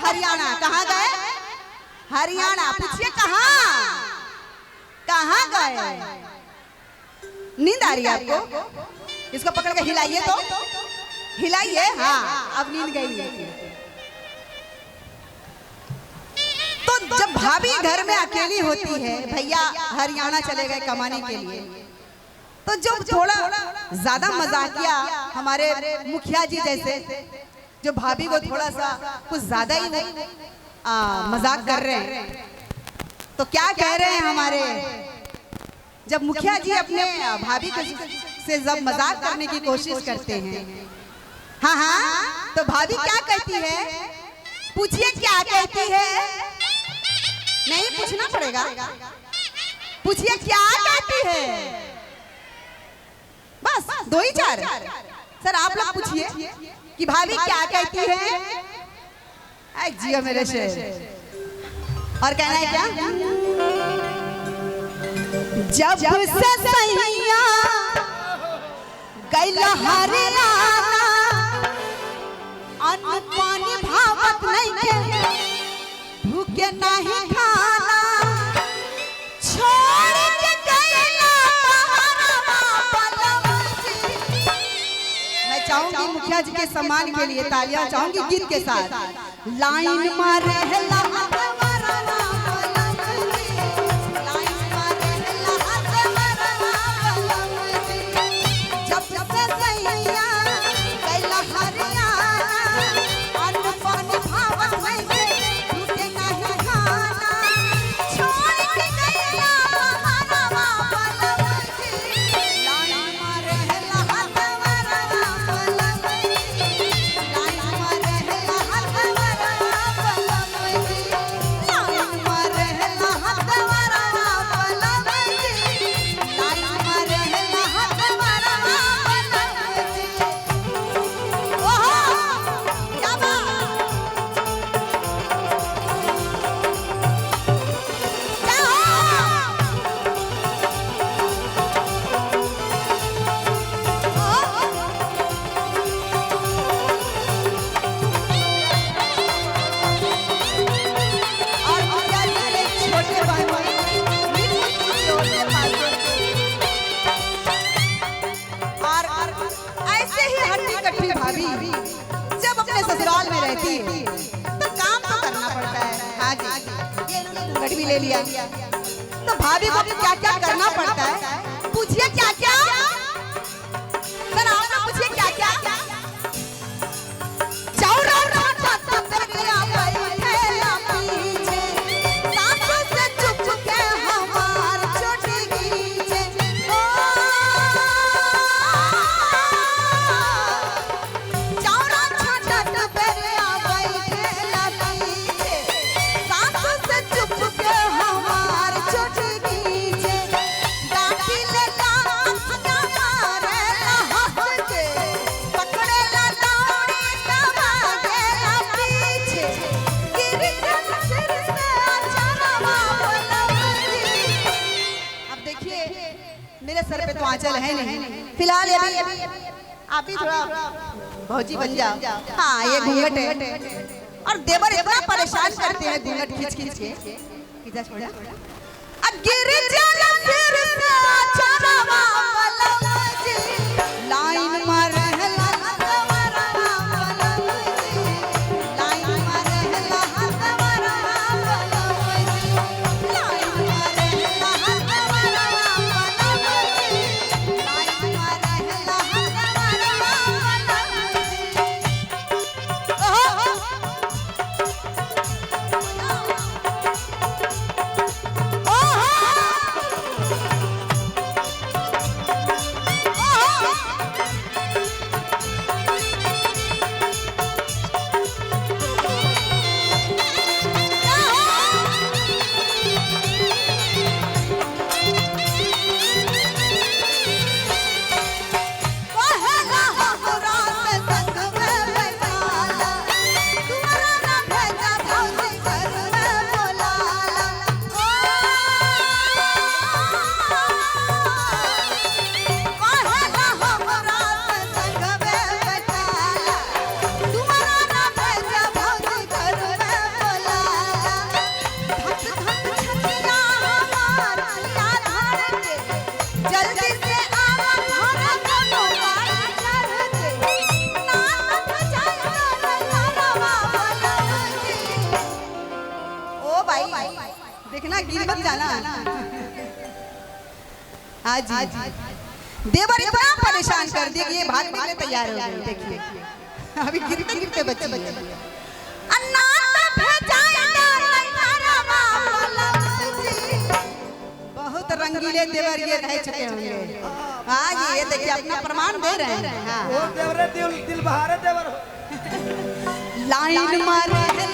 हरियाणा। कहाँ गए? हरियाणा। पूछिए कहाँ कहाँ गए? नींद आ रही है आपको? इसको पकड़ के हिलाइए तो हिलाइए। हाँ अब नींद गई। तो जब भाभी घर में अकेली होती है, भैया हरियाणा चले गए कमाने के लिए, तो जो थोड़ा ज्यादा मजाकिया हमारे मुखिया जी जैसे जो भाभी को थोड़ा सा कुछ ज्यादा ही मजाक कर रहे हैं, तो क्या कह रहे हैं हमारे जब मुखिया जी अपने भाभी से जब मजाक करने की कोशिश करते हैं, हाँ हाँ, तो भाभी क्या कहती है? पूछिए क्या कहती है? नहीं पूछना पड़ेगा, पूछिए क्या कहती है? बस दो ही चार। सर आप लोग पूछिए कि भाभी क्या कहती है? जियो मेरे शेर। और कहना है क्या? जब से सैया गैला हरियाणा, अन्न पानी भावत नहीं के, भूखे नहीं खाना, छोड़ के गैला बलवजी। मैं चाहूंगी मुखिया जी के सम्मान के लिए तालियां चाहूंगी गीत के साथ। लाइन मारे जब अपने ससुराल में रहती है तो काम तो करना पड़ता है। हाँ जी, ये घूंघट भी ले लिया, तो भाभी को क्या क्या करना पड़ता है? पूछिए क्या क्या? सर आप लोग पूछिए क्या क्या? मेरे सर पे तो आंचल है नहीं, फिलहाल अभी आप भी थोड़ा भौजी बन जाओ। हाँ ये घूंघट है, और देवर इतना परेशान करते हैं घूंघट खींच खींच के। किधर छोड़ा? अब गिर जाना फिर से आचरवा बलवजी, लाइन मारे हाँ जी देवर इतना परेशान कर दिया कि ये भागने के लिए तैयार हो गए। देखिए अभी गिरते गिरते बच्चे बहुत रंगीले देवर ये रह चुके होंगे। हाँ ये देखिए अपना प्रमाण दे रहे हैं। हाँ। दिल बहारे देवर लाइन मारे